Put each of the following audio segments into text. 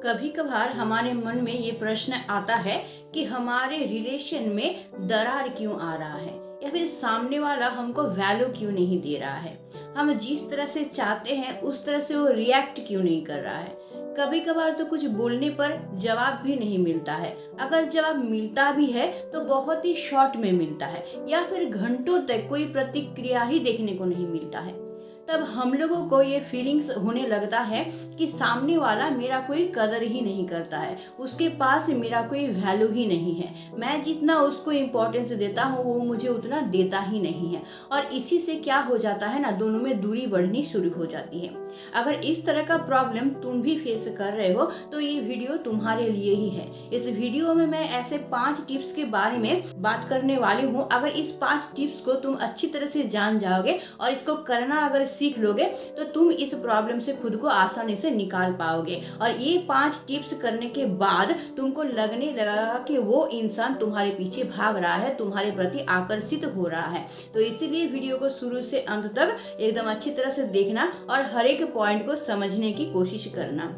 कभी कभार हमारे मन में ये प्रश्न आता है कि हमारे रिलेशन में दरार क्यों आ रहा है या फिर सामने वाला हमको वैल्यू क्यों नहीं दे रहा है। हम जिस तरह से चाहते हैं उस तरह से वो रिएक्ट क्यों नहीं कर रहा है। कभी कभार तो कुछ बोलने पर जवाब भी नहीं मिलता है, अगर जवाब मिलता भी है तो बहुत ही शॉर्ट में मिलता है या फिर घंटों तक कोई प्रतिक्रिया ही देखने को नहीं मिलता है। तब हम लोगों को ये फीलिंग्स होने लगता है कि सामने वाला मेरा कोई कदर ही नहीं करता है, उसके पास मेरा कोई वैल्यू ही नहीं है, मैं जितना उसको इम्पोर्टेंस देता हूँ वो मुझे उतना देता ही नहीं है। और इसी से क्या हो जाता है ना, दोनों में दूरी बढ़नी शुरू हो जाती है। अगर इस तरह का प्रॉब्लम तुम भी फेस कर रहे हो तो ये वीडियो तुम्हारे लिए ही है। इस वीडियो में मैं ऐसे 5 टिप्स के बारे में बात करने वाली हूँ। अगर इस 5 टिप्स को तुम अच्छी तरह से जान जाओगे और इसको करना अगर सीख लोगे तो तुम इस प्रॉब्लम से खुद को आसानी से निकाल पाओगे। और ये 5 टिप्स करने के बाद तुमको लगने लगेगा कि वो इंसान तुम्हारे पीछे भाग रहा है, तुम्हारे प्रति आकर्षित हो रहा है। तो इसीलिए वीडियो को शुरू से अंत तक एकदम अच्छी तरह से देखना और हर एक पॉइंट को समझने की कोशिश करना।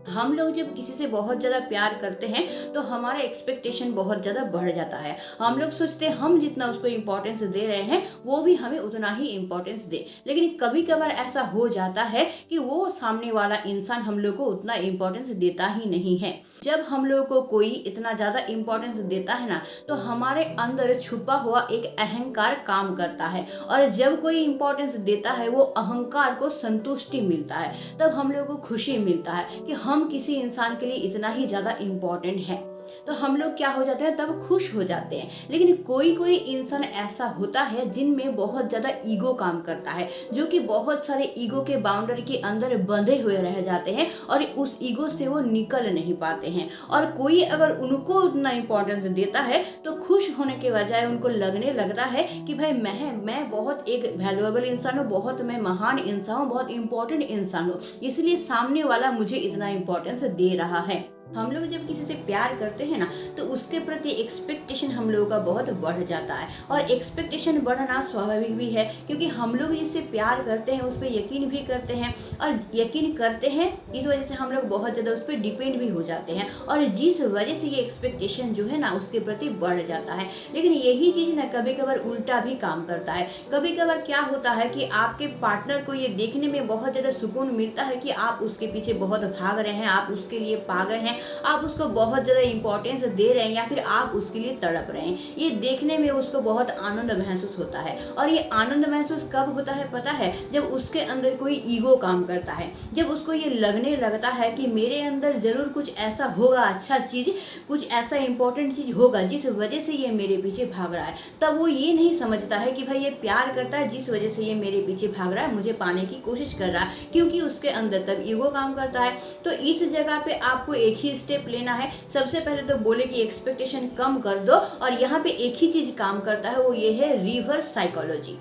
हम लोग जब किसी से बहुत ज़्यादा प्यार करते हैं तो हमारा एक्सपेक्टेशन बहुत ज़्यादा बढ़ जाता है। हम लोग सोचते हैं हम जितना उसको इम्पोर्टेंस दे रहे हैं वो भी हमें उतना ही इम्पोर्टेंस दे, लेकिन कभी कभार ऐसा हो जाता है कि वो सामने वाला इंसान हम लोग को उतना इम्पोर्टेंस देता ही नहीं है। जब हम लोग को कोई इतना ज़्यादा इम्पोर्टेंस देता है ना तो हमारे अंदर छुपा हुआ एक अहंकार काम करता है, और जब कोई इम्पोर्टेंस देता है वो अहंकार को संतुष्टि मिलता है, तब हम लोग को खुशी मिलता है कि हम किसी इंसान के लिए इतना ही ज्यादा इम्पोर्टेंट है। तो हम लोग क्या हो जाते हैं, तब खुश हो जाते हैं। लेकिन कोई कोई इंसान ऐसा होता है जिनमें बहुत ज्यादा ईगो काम करता है, जो कि बहुत सारे ईगो के बाउंड्री के अंदर बंधे हुए रह जाते हैं और उस ईगो से वो निकल नहीं पाते हैं। और कोई अगर उनको उतना इम्पोर्टेंस देता है तो खुश होने के बजाय उनको लगने लगता है कि भाई मैं बहुत एक वैल्यूएबल इंसान हूँ, बहुत मैं महान इंसान हूँ, बहुत इंपॉर्टेंट इंसान हूँ, इसलिए सामने वाला मुझे इतना इम्पोर्टेंस दे रहा है। हम लोग जब किसी से प्यार करते हैं ना तो उसके प्रति एक्सपेक्टेशन हम लोगों का बहुत बढ़ जाता है, और एक्सपेक्टेशन बढ़ना स्वाभाविक भी है क्योंकि हम लोग जिससे प्यार करते हैं उस पर यकीन भी करते हैं, और यकीन करते हैं इस वजह से हम लोग बहुत ज़्यादा उस पर डिपेंड भी हो जाते हैं, और जिस वजह से ये एक्सपेक्टेशन जो है ना उसके प्रति बढ़ जाता है। लेकिन यही चीज़ ना कभी कभार उल्टा भी काम करता है। कभी कभार क्या होता है कि आपके पार्टनर को ये देखने में बहुत ज़्यादा सुकून मिलता है कि आप उसके पीछे बहुत भाग रहे हैं, आप उसके लिए पागल हैं, आप उसको बहुत ज़्यादा इंपॉर्टेंस दे रहे हैं या फिर आप उसके लिए तड़प रहे हैं। ये देखने में उसको बहुत आनंद महसूस होता है, और ये आनंद महसूस कब होता है पता है, जब उसके अंदर कोई ईगो काम करता है, जब उसको ये लगने लगता है कि मेरे अंदर ज़रूर कुछ ऐसा होगा, अच्छा चीज़, कुछ ऐसा इंपॉर्टेंट चीज़ होगा जिस वजह से ये मेरे पीछे भाग रहा है। तब वो ये नहीं समझता है कि भाई ये प्यार करता है जिस वजह से ये मेरे पीछे भाग रहा है, मुझे पाने की कोशिश कर रहा है, क्योंकि उसके अंदर तब ईगो काम करता है। तो इस जगह पे आपको एक ही स्टेप लेना है। सबसे पहले तो बोले कि एक्सपेक्टेशन कम कर दो, और यहाँ पे एक ही चीज काम करता है, वो ये है रिवर्स साइकोलॉजी।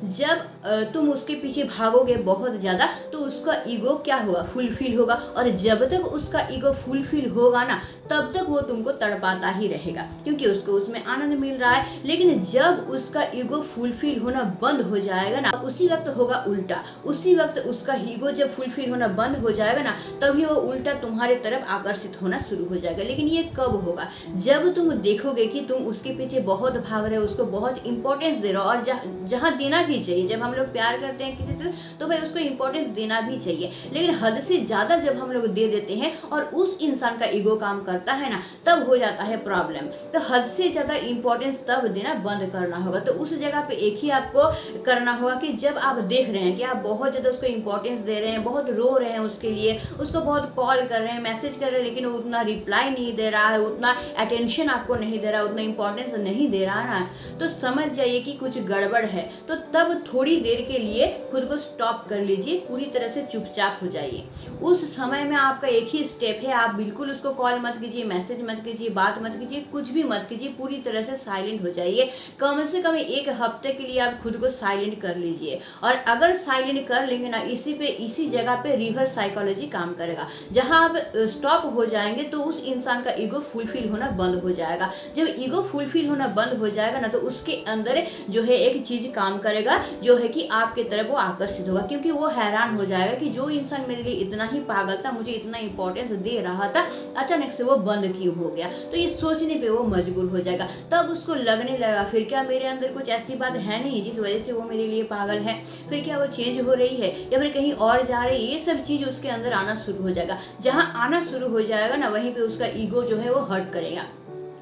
जब तुम उसके पीछे भागोगे बहुत ज़्यादा तो उसका ईगो क्या होगा, फुलफिल होगा, और जब तक उसका ईगो फुलफिल होगा ना तब तक वो तुमको तड़पाता ही रहेगा क्योंकि उसको उसमें आनंद मिल रहा है। लेकिन जब उसका ईगो फुलफिल होना बंद हो जाएगा ना, उसी वक्त होगा उल्टा। उसी वक्त उसका ईगो जब फुलफिल होना बंद हो जाएगा ना तभी वो उल्टा तुम्हारे तरफ आकर्षित होना शुरू हो जाएगा। लेकिन ये कब होगा, जब तुम देखोगे कि तुम उसके पीछे बहुत भाग रहे हो, उसको बहुत इंपॉर्टेंस दे रहे हो, और जहाँ देना भी चाहिए। जब हम लोग प्यार करते हैं किसी से तो भाई उसको इंपॉर्टेंस देना भी चाहिए, लेकिन हद से ज्यादा जब हम लोग दे देते हैं और उस इंसान का ईगो काम करता है ना तब हो जाता है प्रॉब्लम। तो हद से ज्यादा इंपॉर्टेंस तब देना बंद करना होगा। तो उस जगह पे एक ही आपको करना होगा कि जब आप देख रहे हैं कि आप बहुत ज्यादा उसको इंपॉर्टेंस दे रहे हैं, बहुत रो रहे हैं उसके लिए, उसको बहुत कॉल कर रहे हैं, मैसेज कर रहे हैं, लेकिन वो उतना रिप्लाई नहीं दे रहा है, उतना अटेंशन आपको नहीं दे रहा है, उतना इंपॉर्टेंस नहीं दे रहा है ना, तो समझ जाइए कि कुछ गड़बड़ है। तो तब थोड़ी देर के लिए खुद को स्टॉप कर लीजिए, पूरी तरह से चुपचाप हो जाइए। उस समय में आपका एक ही स्टेप है, आप बिल्कुल उसको कॉल मत कीजिए, मैसेज मत कीजिए, बात मत कीजिए, कुछ भी मत कीजिए, पूरी तरह से साइलेंट हो जाइए। कम से कम 1 हफ्ते के लिए आप खुद को साइलेंट कर लीजिए। और अगर साइलेंट कर लेंगे ना, इसी जगह पे रिवर्स साइकोलॉजी काम करेगा। जहां आप स्टॉप हो जाएंगे तो उस इंसान का ईगो फुलफिल होना बंद हो जाएगा। जब ईगो फुलफिल होना बंद हो जाएगा ना तो उसके अंदर जो है एक चीज काम करेगा, जो है कि आपके तरफ वो आकर्षित होगा, क्योंकि वो हैरान हो जाएगा कि जो इंसान मेरे लिए इतना ही पागल था, मुझे इतना इंपॉर्टेंस दे रहा था, अचानक से वो बंद क्यों हो गया। तो ये सोचने पे वो मजबूर हो जाएगा। तब उसको लगने लगा फिर क्या मेरे अंदर कुछ ऐसी बात है नहीं जिस वजह से वो मेरे लिए पागल है, फिर क्या वो चेंज हो रही है या फिर कहीं और जा रही है। ये सब चीज उसके अंदर आना शुरू हो जाएगा। जहां आना शुरू हो जाएगा ना, वहीं पे उसका ईगो जो है वो हर्ट करेगा,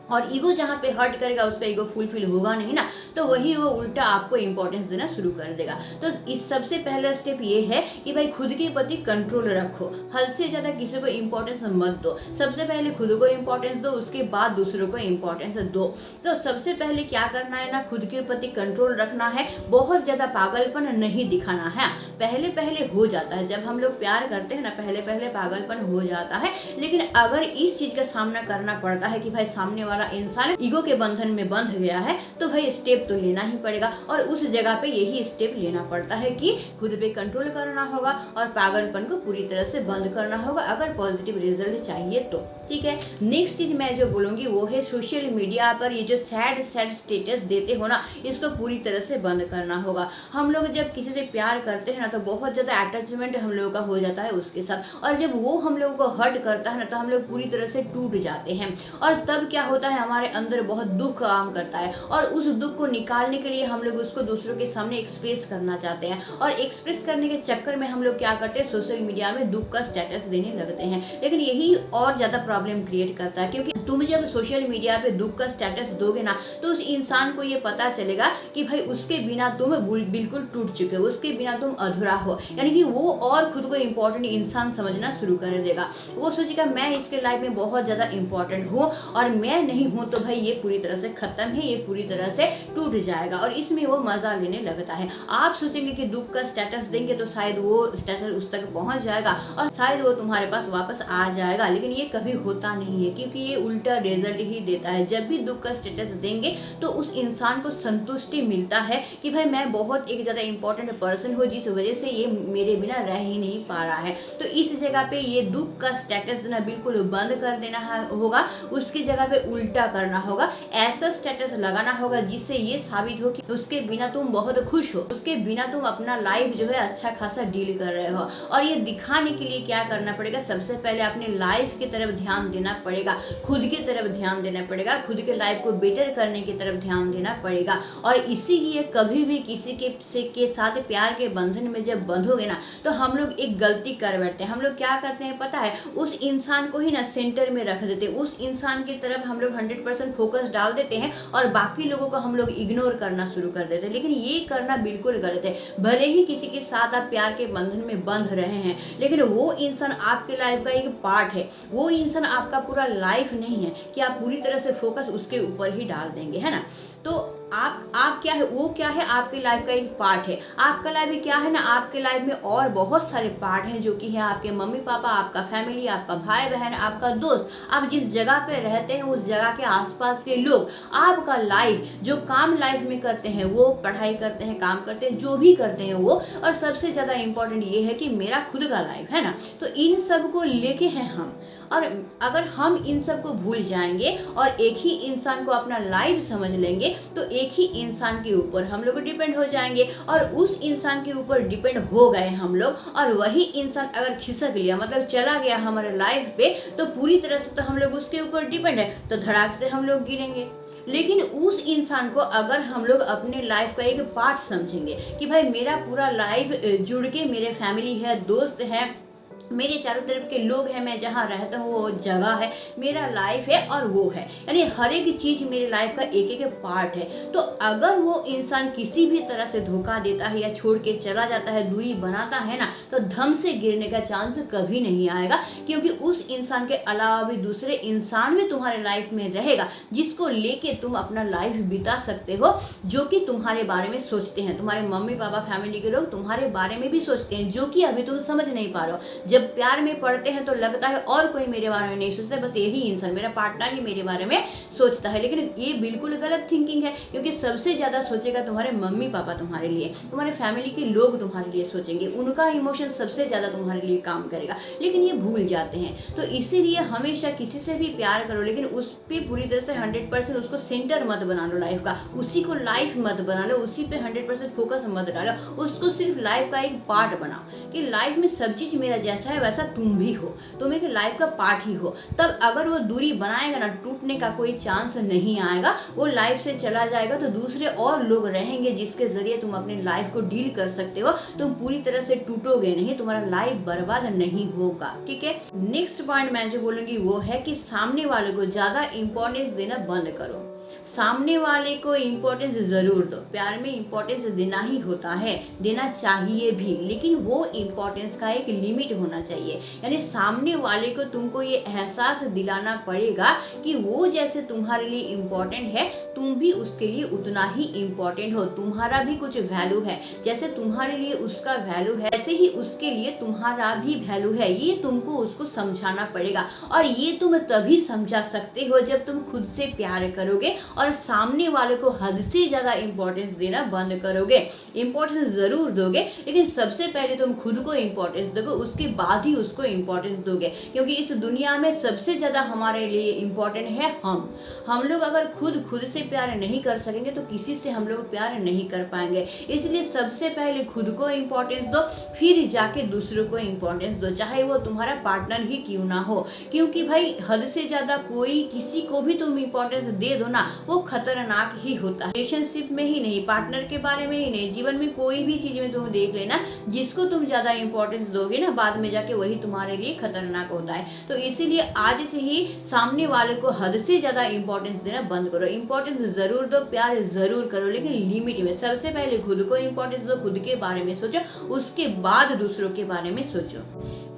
और ईगो जहाँ पे हर्ट करेगा, उसका ईगो फुलफिल होगा नहीं ना, तो वही वो उल्टा आपको इंपॉर्टेंस देना शुरू कर देगा। तो इस सबसे पहला स्टेप ये है कि भाई खुद के प्रति कंट्रोल रखो, हद से ज़्यादा किसी को इंपॉर्टेंस मत दो। सबसे पहले खुद को इंपॉर्टेंस दो, उसके बाद दूसरों को इंपॉर्टेंस दो। तो सबसे पहले क्या करना है ना, खुद के प्रति कंट्रोल रखना है, बहुत ज़्यादा पागलपन नहीं दिखाना है। पहले पहले हो जाता है, जब हम लोग प्यार करते हैं ना, पहले पहले पागलपन हो जाता है, लेकिन अगर इस चीज़ का सामना करना पड़ता है कि भाई सामने वाला इंसान ईगो के बंधन में बंध गया है, तो भाई स्टेप तो लेना ही पड़ेगा। और उस जगह पे यही स्टेप लेना पड़ता है कि खुद पे कंट्रोल करना होगा और पागलपन को पूरी तरह से बंद करना होगा, अगर पॉजिटिव रिजल्ट चाहिए तो। ठीक है, नेक्स्ट चीज मैं जो बोलूंगी वो है सोशल मीडिया पर ये जो सैड स्टेटस देते हो ना, इसको पूरी तरह से बंद करना होगा। हम लोग जब किसी से प्यार करते हैं ना, तो बहुत ज्यादा अटैचमेंट हम लोगों का हो जाता है उसके साथ, और जब वो हम लोगों को हर्ट करता है ना, तो हम लोग पूरी तरह से टूट जाते हैं। और तब क्या होता है, हमारे अंदर बहुत दुख काम करता है, और उस दुख को निकालने के लिए हम लोग उसको दूसरों के सामने एक्सप्रेस करना चाहते हैं, और एक्सप्रेस करने के चक्कर में हम लोग क्या करते हैं, सोशल मीडिया में दुख का स्टेटस देने लगते हैं। लेकिन यही और ज्यादा प्रॉब्लम क्रिएट करता है, क्योंकि तुम जब सोशल मीडिया पे दुख का स्टेटस दोगे ना, तो उस इंसान को ये पता चलेगा कि भाई उसके बिना तुम बिल्कुल टूट चुके हो, उसके बिना तुम अधूरा हो, यानी कि वो और खुद को इम्पोर्टेंट इंसान समझना शुरू कर देगा। वो सोचेगा मैं इसके लाइफ में बहुत ज्यादा इंपॉर्टेंट हूँ, और मैं नहीं हूँ तो भाई ये पूरी तरह से खत्म है, ये पूरी तरह से टूट जाएगा, और इसमें वो मजा लेने लगता है। आप सोचेंगे कि दुख का स्टेटस देंगे तो शायद वो स्टेटस उस तक पहुंच जाएगा और शायद वो तुम्हारे पास वापस आ जाएगा, लेकिन ये कभी होता नहीं है, क्योंकि ये उल्टा रिजल्ट ही देता है। जब भी दुख का स्टेटस देंगे तो उस इंसान को संतुष्टि मिलता है कि भाई मैं बहुत एक ज्यादा इंपॉर्टेंट पर्सन हूँ, जिस वजह से ये मेरे बिना रह ही नहीं पा रहा है। तो इस जगह पे ये दुख का स्टेटस देना बिल्कुल बंद कर देना होगा, उसकी जगह पे उल्टा करना होगा, ऐसा स्टेटस लगाना होगा जिससे ये साबित हो कि उसके बिना तुम बहुत खुश हो, उसके बिना तुम अपना लाइफ जो है अच्छा खासा डील कर रहे हो। और ये दिखाने के लिए क्या करना पड़ेगा, सबसे पहले अपने लाइफ की तरफ ध्यान देना पड़ेगा, खुद की तरफ ध्यान देना पड़ेगा, खुद के लाइफ को बेटर करने की तरफ ध्यान देना पड़ेगा। और इसीलिए कभी भी किसी के साथ प्यार के बंधन में जब बंधोगे ना, तो हम लोग एक गलती कर बैठते हैं। हम लोग क्या करते हैं पता है, उस इंसान को ही ना सेंटर में रख देते हैं, उस इंसान की तरफ हम लोग 100% फोकस डाल देते हैं और बाकी लोगों को हम लोग इग्नोर करना शुरू कर देते हैं। लेकिन ये करना बिल्कुल गलत है। भले ही किसी के साथ आप प्यार के बंधन में बंध रहे हैं, लेकिन वो इंसान आपके लाइफ का एक पार्ट है, वो इंसान आपका पूरा लाइफ नहीं है कि आप पूरी तरह से फोकस उसके ऊपर ही डाल देंगे, है ना। तो आप क्या है, वो क्या है, आपके लाइफ का एक पार्ट है। आपका लाइफ क्या है ना, आपके लाइफ में और बहुत सारे पार्ट हैं, जो कि है आपके मम्मी पापा, आपका फैमिली, आपका भाई बहन, आपका दोस्त, आप जिस जगह पे रहते हैं उस जगह के आसपास के लोग, आपका लाइफ, जो काम लाइफ में करते हैं वो, पढ़ाई करते हैं, काम करते हैं, जो भी करते हैं वो, और सबसे ज़्यादा इंपॉर्टेंट ये है कि मेरा खुद का लाइफ है ना। तो इन सब को लेके हैं हम, और अगर हम इन सब को भूल जाएंगे और एक ही इंसान को अपना लाइफ समझ लेंगे, तो एक ही इंसान के ऊपर हम लोग डिपेंड हो जाएंगे, और उस इंसान के ऊपर डिपेंड हो गए हम लोग, और वही इंसान अगर खिसक लिया, मतलब चला गया हमारे लाइफ पे, तो पूरी तरह से तो हम लोग उसके ऊपर डिपेंड है, तो धड़ाक से हम लोग गिरेंगे। लेकिन उस इंसान को अगर हम लोग अपने लाइफ का एक पार्ट समझेंगे कि भाई मेरा पूरा लाइफ जुड़ के मेरे फैमिली है, दोस्त है, मेरे चारों तरफ के लोग हैं, मैं जहाँ रहता हूँ वो जगह है, मेरा लाइफ है और वो है, यानी हर एक चीज़ मेरे लाइफ का एक एक पार्ट है। तो अगर वो इंसान किसी भी तरह से धोखा देता है या छोड़ के चला जाता है, दूरी बनाता है ना, तो धम से गिरने का चांस कभी नहीं आएगा, क्योंकि उस इंसान के अलावा भी दूसरे इंसान भी तुम्हारे लाइफ में रहेगा, जिसको लेके तुम अपना लाइफ बिता सकते हो, जो कि तुम्हारे बारे में सोचते हैं। तुम्हारे मम्मी पापा, फैमिली के लोग तुम्हारे बारे में भी सोचते हैं, जो कि अभी तुम समझ नहीं पा रहे हो। जब प्यार में पड़ते हैं तो लगता है और कोई मेरे बारे में नहीं सोचता, बस यही इंसान मेरा पार्टनर ही मेरे बारे में सोचता है। लेकिन ये बिल्कुल गलत थिंकिंग है, क्योंकि सबसे ज्यादा सोचेगा तुम्हारे मम्मी पापा तुम्हारे लिए, तुम्हारे फैमिली के लोग तुम्हारे लिए सोचेंगे, उनका इमोशन सबसे ज्यादा तुम्हारे लिए काम करेगा। लेकिन ये भूल जाते हैं। तो इसीलिए हमेशा किसी से भी प्यार करो, लेकिन उस पर पूरी तरह से 100% उसको सेंटर मत बना लो लाइफ का, उसी को लाइफ मत बना लो, उसी पे 100% फोकस मत डालो, उसको सिर्फ लाइफ का एक पार्ट बनाओ कि लाइफ में सब चीज मेरा जैसा है वैसा तुम भी हो, तुम एक लाइफ का पार्ट ही हो। तब अगर वो दूरी बनाएगा ना, टूटने का कोई चांस नहीं आएगा, वो लाइफ से चला जाएगा तो दूसरे और लोग रहेंगे जिसके जरिए तुम अपनी लाइफ को डील कर सकते हो। तुम पूरी तरह से टूटोगे नहीं, तुम्हारा लाइफ बर्बाद नहीं होगा। ठीक है, नेक्स्ट पॉइंट मैं जो बोलूंगी वो है कि सामने वाले को ज्यादा इंपॉर्टेंस देना बंद करो। सामने वाले को इम्पोर्टेंस जरूर दो, प्यार में इम्पोर्टेंस देना ही होता है, देना चाहिए भी, लेकिन वो इम्पोर्टेंस का एक लिमिट होना चाहिए। यानी सामने वाले को तुमको ये एहसास दिलाना पड़ेगा कि वो जैसे तुम्हारे लिए इम्पोर्टेंट है, तुम भी उसके लिए उतना ही इम्पोर्टेंट हो, तुम्हारा भी कुछ वैल्यू है। जैसे तुम्हारे लिए उसका वैल्यू है, ऐसे ही उसके लिए तुम्हारा भी वैल्यू है। ये तुमको उसको समझाना पड़ेगा, और ये तुम तभी समझा सकते हो जब तुम खुद से प्यार करोगे और सामने वाले को हद से ज्यादा इंपॉर्टेंस देना बंद करोगे। इंपॉर्टेंस जरूर दोगे, लेकिन सबसे पहले तुम खुद को इंपॉर्टेंस दोगे, उसके बाद ही उसको इंपॉर्टेंस दोगे। क्योंकि इस दुनिया में सबसे ज्यादा हमारे लिए इंपॉर्टेंट है हम लोग अगर खुद से प्यार नहीं कर सकेंगे तो किसी से हम लोग प्यार नहीं कर पाएंगे। इसलिए सबसे पहले खुद को इंपॉर्टेंस दो, फिर जाके दूसरों को इंपॉर्टेंस दो, चाहे वो तुम्हारा पार्टनर ही क्यों ना हो। क्योंकि भाई हद से ज्यादा कोई किसी को भी तुम इंपॉर्टेंस दे दो ना, वो खतरनाक ही होता है। रिलेशनशिप में ही नहीं, पार्टनर के बारे में ही नहीं, जीवन में कोई भी चीज में तुम देख लेना, जिसको तुम ज्यादा इंपॉर्टेंस दोगे ना, बाद में जाके वही तुम्हारे लिए खतरनाक होता है। तो इसीलिए आज से ही सामने वाले को हद से ज्यादा इंपॉर्टेंस देना बंद करो। इंपॉर्टेंस जरूर दो, प्यार जरूर करो, लेकिन लिमिट में। सबसे पहले खुद को इंपॉर्टेंस दो, खुद के बारे में सोचो, उसके बाद दूसरों के बारे में सोचो।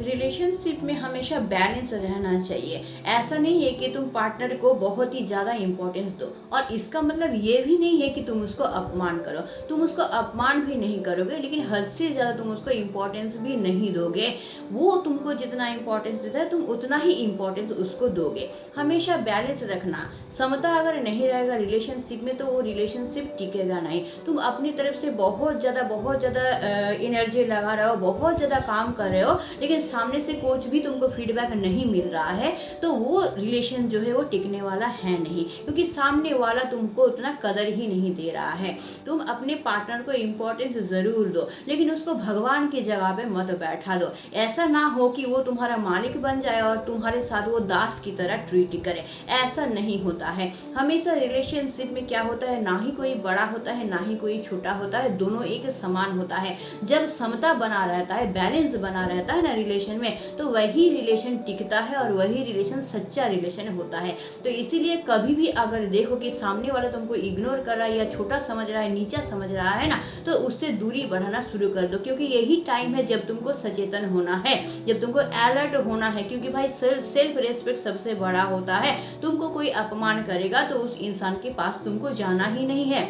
रिलेशनशिप में हमेशा बैलेंस रहना चाहिए। ऐसा नहीं है कि तुम पार्टनर को बहुत ही ज्यादा इंपॉर्टेंस दो, और इसका मतलब ये भी नहीं है कि तुम उसको अपमान करो। तुम उसको अपमान भी नहीं करोगे, लेकिन हद से ज्यादा तुम उसको इंपॉर्टेंस भी नहीं दोगे। वो तुमको जितना इंपॉर्टेंस देता है तुम उतना ही इंपॉर्टेंस उसको दोगे। हमेशा बैलेंस रखना। समता अगर नहीं रहेगा रिलेशनशिप में तो वो रिलेशनशिप टिकेगा नहीं। तुम अपनी तरफ से बहुत ज्यादा एनर्जी लगा रहे हो, बहुत ज्यादा काम कर रहे हो, लेकिन सामने से कुछ भी तुमको फीडबैक नहीं मिल रहा है, तो वो रिलेशन जो है वो टिकने वाला है नहीं। क्योंकि सामने वाला तुमको उतना कदर ही नहीं दे रहा है। तुम अपने पार्टनर को इम्पोर्टेंस जरूर दो, लेकिन उसको भगवान की जगह पे मत बैठा दो। ऐसा ना हो कि वो तुम्हारा मालिक बन जाए और तुम्हारे साथ वो दास की तरह ट्रीट करे। ऐसा नहीं होता है। हमेशा रिलेशनशिप में क्या होता है, ना ही कोई बड़ा होता है ना ही कोई छोटा होता है, दोनों एक समान होता है। जब समता बना रहता है, बैलेंस बना रहता है ना रिलेशन में, तो वही रिलेशन टिकता है और वही रिलेशन सच्चा रिलेशन होता है। तो इसीलिए कभी भी अगर देखो कि सामने वाला तुमको इग्नोर कर रहा है या छोटा समझ रहा है, नीचा समझ रहा है ना, तो उससे दूरी बढ़ाना शुरू कर दो। क्योंकि यही टाइम है जब तुमको सचेतन होना है, जब तुमको अलर्ट होना है। क्योंकि भाई सेल्फ रेस्पेक्ट सबसे बड़ा होता है। तुमको कोई अपमान करेगा तो उस इंसान के पास तुमको जाना ही नहीं है।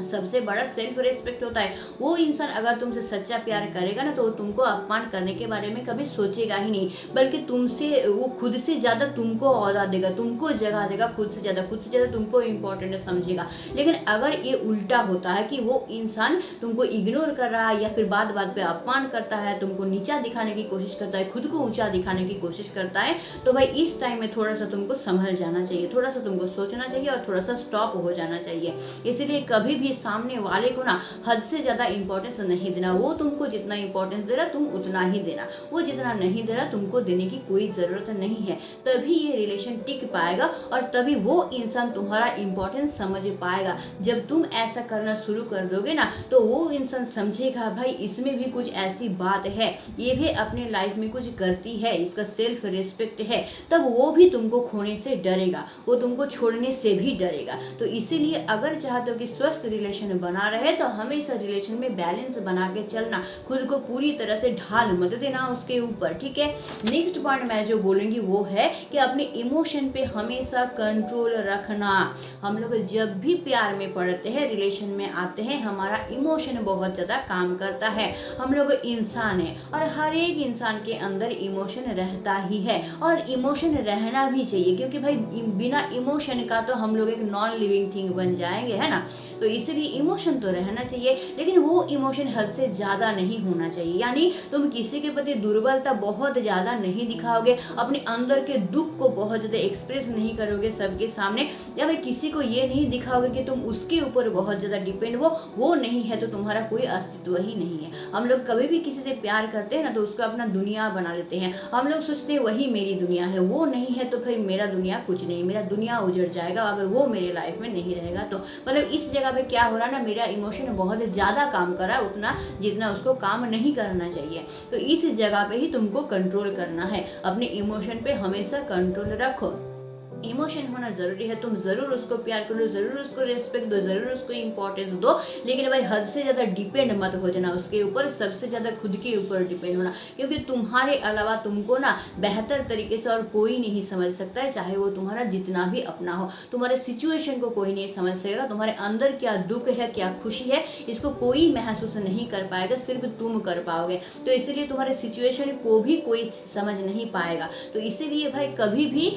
सबसे बड़ा सेल्फ रेस्पेक्ट होता है। वो इंसान अगर तुमसे सच्चा प्यार करेगा ना, तो वो तुमको अपमान करने के बारे में कभी सोचेगा ही नहीं, बल्कि तुमसे वो खुद से ज्यादा तुमको औदा देगा, तुमको जगह देगा, खुद से ज्यादा तुमको इम्पोर्टेंट समझेगा। लेकिन अगर ये उल्टा होता है कि वो इंसान तुमको इग्नोर कर रहा है या फिर बात बात पे अपमान करता है, तुमको नीचा दिखाने की कोशिश करता है, खुद को ऊंचा दिखाने की कोशिश करता है, तो भाई इस टाइम में थोड़ा सा तुमको संभल जाना चाहिए, थोड़ा सा तुमको सोचना चाहिए और थोड़ा सा स्टॉप हो जाना चाहिए। इसीलिए कभी भी सामने वाले को ना हद से ज्यादा इंपॉर्टेंस नहीं देना। वो तुमको जितना इंपॉर्टेंस दे रहा तुम उतना ही देना, वो जितना नहीं दे रहा तुमको देने की कोई जरूरत नहीं है। तभी ये रिलेशन टिक पाएगा और तभी वो इंसान तुम्हारा इंपॉर्टेंस समझ पाएगा। जब तुम ऐसा करना शुरू कर दोगे ना, तो वो इंसान समझेगा भाई इसमें भी कुछ ऐसी बात है, ये भी अपने लाइफ में कुछ करती है, इसका सेल्फ रिस्पेक्ट है, तब वो भी तुमको खोने से डरेगा, वो तुमको छोड़ने से भी डरेगा। तो इसीलिए अगर चाहते हो कि स्वस्थ रिलेशन बना रहे तो हमेशा रिलेशन में बैलेंस बना के चलना, खुद को पूरी तरह से ढाल मत देना उसके ऊपर, ठीक है। नेक्स्ट पॉइंट मैं जो बोलूँगी वो है कि अपने इमोशन पे हमेशा कंट्रोल रखना। हम लोग जब भी प्यार में पड़ते हैं, रिलेशन में आते हैं, हमारा इमोशन बहुत ज़्यादा काम करता है। हम लोग इंसान हैं और हर एक इंसान के अंदर इमोशन रहता ही है और इमोशन रहना भी चाहिए, क्योंकि भाई बिना इमोशन का तो हम लोग एक नॉन लिविंग थिंग बन जाएंगे, है ना। तो इसलिए इमोशन तो रहना चाहिए, लेकिन वो इमोशन हद से ज़्यादा नहीं होना चाहिए। यानी तुम किसी के प्रति दुर्बलता बहुत ज़्यादा नहीं दिखाओगे, अपने अंदर के दुख को बहुत ज़्यादा एक्सप्रेस नहीं करोगे सबके सामने, या फिर किसी को ये नहीं दिखाओगे कि तुम उसके ऊपर बहुत ज़्यादा डिपेंड हो। वो नहीं है तो तुम्हारा कोई अस्तित्व ही नहीं है। हम लोग कभी भी किसी से प्यार करते हैं ना तो उसको अपना दुनिया बना लेते हैं। हम लोग सोचते हैं वही मेरी दुनिया है, वो नहीं है तो फिर मेरा दुनिया कुछ नहीं, मेरा दुनिया उजड़ जाएगा अगर वो मेरे लाइफ में नहीं रहेगा तो। मतलब इस जगह पे क्या हो रहा है ना, मेरा इमोशन बहुत ज़्यादा काम कर रहा है, उतना जितना उसको काम नहीं करना चाहिए। तो इस जगह पे ही तुमको कंट्रोल करना है। अपने इमोशन पे हमेशा कंट्रोल रखो। इमोशन होना ज़रूरी है, तुम ज़रूर उसको प्यार करो, ज़रूर उसको रिस्पेक्ट दो, ज़रूर उसको इम्पोर्टेंस दो, लेकिन भाई हद से ज़्यादा डिपेंड मत हो जाना उसके ऊपर, सबसे ज़्यादा खुद के ऊपर डिपेंड होना, क्योंकि तुम्हारे अलावा तुमको ना बेहतर तरीके से और कोई नहीं समझ सकता है, चाहे वो तुम्हारा जितना भी अपना हो। तुम्हारे सिचुएशन को कोई नहीं समझ सकेगा, तुम्हारे अंदर क्या दुख है, क्या खुशी है, इसको कोई महसूस नहीं कर पाएगा, सिर्फ तुम कर पाओगे। तो इसीलिए तुम्हारे सिचुएशन को भी कोई समझ नहीं पाएगा। तो इसीलिए भाई कभी भी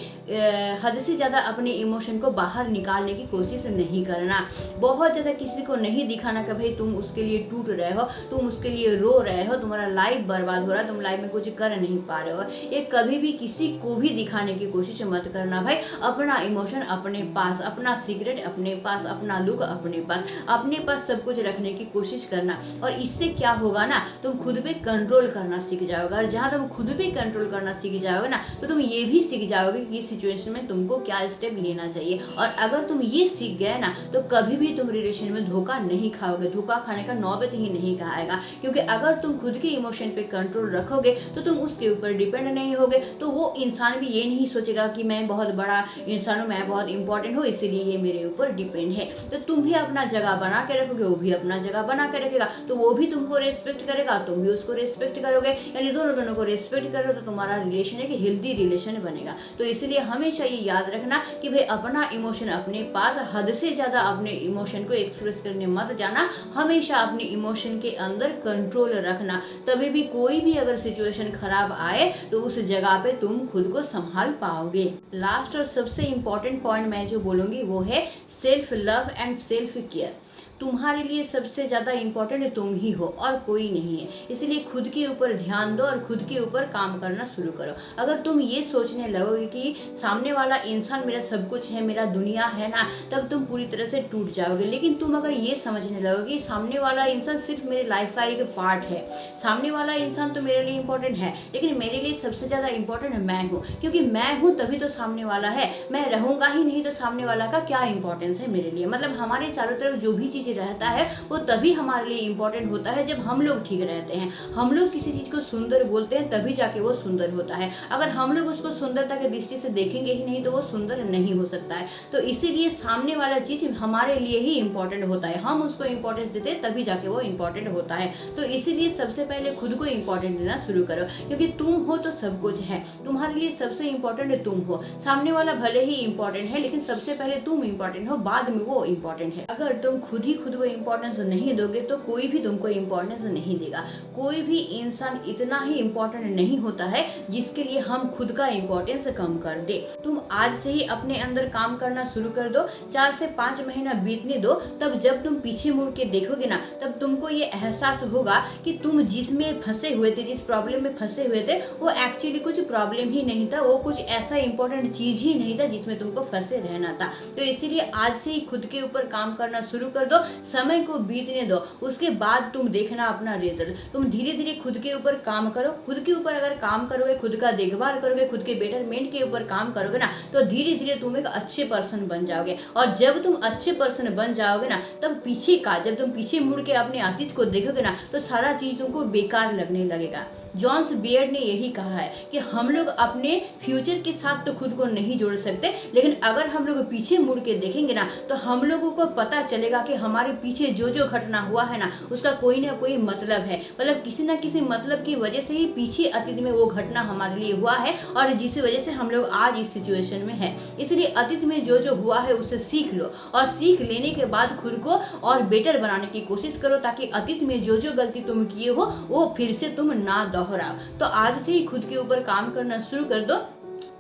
हद से ज़्यादा अपने इमोशन को बाहर निकालने की कोशिश नहीं करना। बहुत ज़्यादा किसी को नहीं दिखाना कि भाई तुम उसके लिए टूट रहे हो, तुम उसके लिए रो रहे हो, तुम्हारा लाइफ बर्बाद हो रहा है, तुम लाइफ में कुछ कर नहीं पा रहे हो, ये कभी भी किसी को भी दिखाने की कोशिश मत करना भाई। अपना इमोशन अपने पास, अपना सीक्रेट अपने पास, अपना दुख अपने पास सब कुछ रखने की कोशिश करना। और इससे क्या होगा ना, तुम खुद पे कंट्रोल करना सीख जाओगे, और जहाँ तुम खुद पे कंट्रोल करना सीख जाओगे ना तो तुम ये भी सीख जाओगे कि इस सिचुएशन में तुमको क्या स्टेप लेना चाहिए। और अगर तुम ये सीख गए ना तो कभी भी तुम रिलेशन में धोखा नहीं खाओगे, धोखा खाने का नौबत ही नहीं आएगा। क्योंकि अगर तुम खुद के इमोशन पे कंट्रोल रखोगे तो तुम उसके ऊपर डिपेंड नहीं होगे, तो वो इंसान भी ये नहीं सोचेगा कि मैं बहुत बड़ा इंसान हूँ, मैं बहुत इंपॉर्टेंट हूँ, इसीलिए ये मेरे ऊपर डिपेंड है। तो तुम भी अपना जगह बना के रखोगे, वो भी अपना जगह बना के रखेगा, तो वो भी तुमको रेस्पेक्ट करेगा, तुम भी उसको रेस्पेक्ट करोगे, यानी दोनों को रेस्पेक्ट करो तो तुम्हारा रिलेशन है कि हेल्दी रिलेशन बनेगा। तो इसलिए हमेशा ये याद रखना कि भाई अपना इमोशन अपने पास, हद से ज़्यादा अपने इमोशन को एक्सप्रेस करने मत जाना, हमेशा अपने इमोशन के अंदर कंट्रोल रखना। तभी भी कोई भी अगर सिचुएशन खराब आए तो उस जगह पे तुम खुद को संभाल पाओगे। लास्ट और सबसे इम्पोर्टेंट पॉइंट मैं जो बोलूँगी वो है self love and self care. तुम्हारे लिए सबसे ज़्यादा इम्पोर्टेंट तुम ही हो और कोई नहीं है, इसलिए खुद के ऊपर ध्यान दो और खुद के ऊपर काम करना शुरू करो। अगर तुम ये सोचने लगोगे कि सामने वाला इंसान मेरा सब कुछ है, मेरा दुनिया है ना, तब तुम पूरी तरह से टूट जाओगे। लेकिन तुम अगर ये समझने लगोगे कि सामने वाला इंसान सिर्फ मेरे लाइफ का एक पार्ट है, सामने वाला इंसान तो मेरे लिए इम्पोर्टेंट है, लेकिन मेरे लिए सबसे ज़्यादा इम्पोर्टेंट मैं हूँ, क्योंकि मैं हूँ तभी तो सामने वाला है, मैं रहूँगा ही नहीं तो सामने वाला का क्या इंपॉर्टेंस है मेरे लिए। मतलब हमारे चारों तरफ जो भी चीज़ रहता है वो तभी हमारे लिए इम्पोर्टेंट होता है जब हम लोग ठीक रहते हैं। हम लोग किसी चीज़ को सुंदर बोलते हैं तभी जाके वो सुंदर होता है। अगर हम लोग उसको सुंदरता के दृष्टि से देखेंगे ही नहीं तो वो सुंदर नहीं हो सकता है। तो इसीलिए सामने वाला चीज़ हमारे लिए ही इम्पोर्टेंट होता है, हम उसको इम्पोर्टेंस देते हैं तभी जाके वो इम्पोर्टेंट होता है। तो इसीलिए सबसे पहले खुद को इम्पोर्टेंट देना शुरू करो, क्योंकि तुम हो तो सब कुछ है, तुम्हारे लिए सबसे इम्पोर्टेंट तुम हो। सामने वाला भले ही इम्पोर्टेंट है लेकिन सबसे पहले तुम इम्पोर्टेंट हो, बाद में वो इम्पोर्टेंट है। अगर तुम खुद ही खुद को इम्पोर्टेंस नहीं दोगे तो कोई भी तुमको इम्पोर्टेंस नहीं देगा। कोई भी इंसान इतना ही इम्पोर्टेंट नहीं होता है जिसके लिए हम खुद का इम्पोर्टेंस कम कर दे। तुम आज से ही अपने अंदर काम करना शुरू कर दो, 4 से 5 महीना बीतने दो, तब जब तुम पीछे मुड़ के देखोगे ना तब तुमको ये एहसास होगा कि तुम जिसमें फंसे हुए थे, जिस प्रॉब्लम में फंसे हुए थे वो एक्चुअली कुछ प्रॉब्लम ही नहीं था, वो कुछ ऐसा इंपॉर्टेंट चीज ही नहीं था जिसमें तुमको फंसे रहना था। तो इसीलिए आज से ही खुद के ऊपर काम करना शुरू कर दो, समय को बीतने दो, उसके बाद तुम देखना अपना रिजल्ट। तुम धीरे धीरे खुद के ऊपर काम करो, खुद के ऊपर अगर काम करोगे, खुद का देखभाल करोगे, खुद के बेटरमेंट के ऊपर काम करोगे ना तो धीरे धीरे तुम एक अच्छे पर्सन बन जाओगे। और जब तुम अच्छे पर्सन बन जाओगे ना तब जब तुम पीछे मुड़ के अपने अतीत को देखोगे ना तो सारा चीज तुमको बेकार लगने लगेगा। जॉन्स बियर्ड ने यही कहा है कि हम लोग अपने फ्यूचर के साथ तो खुद को नहीं जोड़ सकते, लेकिन अगर हम लोग पीछे मुड़ के देखेंगे ना तो हम लोगों को पता चलेगा कि हम हमारे पीछे जो जो घटना हुआ है ना उसका कोई ना कोई मतलब है, मतलब किसी ना किसी मतलब की वजह से ही पीछे अतीत में वो घटना हमारे लिए हुआ है और जिस वजह से हम लोग आज इस सिचुएशन में हैं। इसलिए अतीत में जो जो हुआ है उससे सीख लो और सीख लेने के बाद खुद को और बेटर बनाने की कोशिश करो, ताकि अतीत में जो जो गलती तुम किए हो वो फिर से तुम ना दोहराओ। तो आज से ही खुद के ऊपर काम करना शुरू कर दो,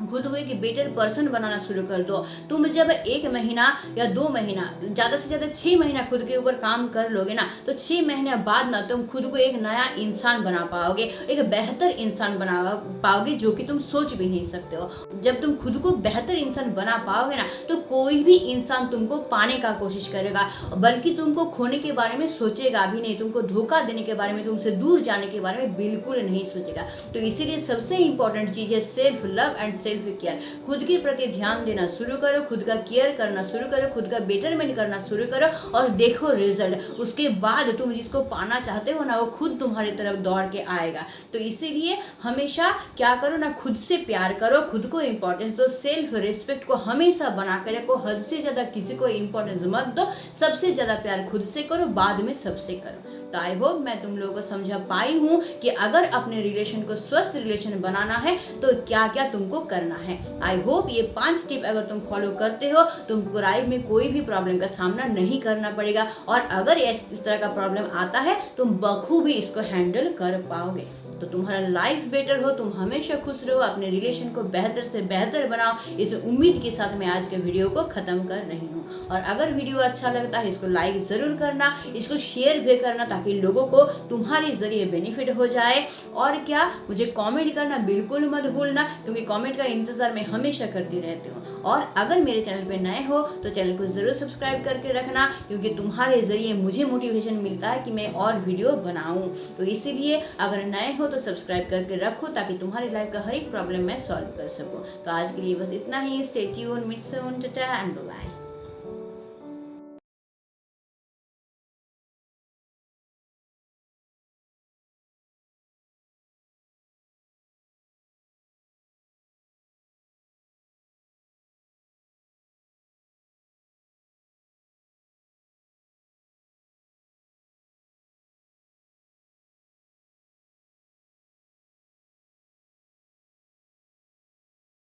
खुद को एक बेटर पर्सन बनाना शुरू कर दो। तुम जब 1 महीना या 2 महीना ज़्यादा से ज़्यादा 6 महीना खुद के ऊपर काम कर लोगे ना, तो 6 महीने बाद ना तुम खुद को एक नया इंसान बना पाओगे, एक बेहतर इंसान बना पाओगे जो कि तुम सोच भी नहीं सकते हो। जब तुम खुद को बेहतर इंसान बना पाओगे ना, तो कोई भी इंसान तुमको पाने का कोशिश करेगा, बल्कि तुमको खोने के बारे में सोचेगा भी नहीं, तुमको धोखा देने के बारे में, तुमसे दूर जाने के बारे में बिल्कुल नहीं सोचेगा। तो इसीलिए सबसे इंपॉर्टेंट चीज़ है self love and self care. खुद के प्रति ध्यान देना शुरू करो, खुद का केयर करना शुरू करो, खुद का बेटरमेंट करना शुरू करो और देखो रिजल्ट। उसके बाद तुम जिसको पाना चाहते हो ना वो खुद तुम्हारी तरफ दौड़ के आएगा। तो इसीलिए हमेशा क्या करो ना, खुद से प्यार करो, खुद को इंपॉर्टेंस दो, सेल्फ रिस्पेक्ट को हमेशा बना कर रखो, हद से ज्यादा किसी को इंपॉर्टेंस मत दो, सबसे ज्यादा प्यार खुद से करो, बाद में सबसे करो। तो आई होप मैं तुम लोगों को समझा पाई हूँ कि अगर अपने रिलेशन को स्वस्थ रिलेशन बनाना है तो क्या क्या तुमको करना है। आई होप ये 5 स्टेप अगर तुम फॉलो करते हो तुमको लाइफ में कोई भी प्रॉब्लम का सामना नहीं करना पड़ेगा, और अगर इस तरह का प्रॉब्लम आता है तुम बखूबी इसको हैंडल कर पाओगे। तो तुम्हारा लाइफ बेटर हो, तुम हमेशा खुश रहो, अपने रिलेशन को बेहतर से बेहतर बनाओ, इस उम्मीद के साथ मैं आज के वीडियो को खत्म कर रही हूँ। और अगर वीडियो अच्छा लगता है इसको लाइक ज़रूर करना, इसको शेयर भी करना, ताकि लोगों को तुम्हारे जरिए बेनिफिट हो जाए। और क्या, मुझे कमेंट करना बिल्कुल मत भूलना, क्योंकि कमेंट का इंतज़ार मैं हमेशा करती रहती हूँ। और अगर मेरे चैनल पर नए हो तो चैनल को ज़रूर सब्सक्राइब करके रखना, क्योंकि तुम्हारे ज़रिए मुझे मोटिवेशन मिलता है कि मैं और वीडियो बनाऊँ। तो इसीलिए अगर नए हो तो सब्सक्राइब करके रखो, ताकि तुम्हारी लाइफ का हर एक प्रॉब्लम मैं सॉल्व कर सकूं। तो आज के लिए बस इतना ही। Stay tuned, meet soon, tata and bye bye.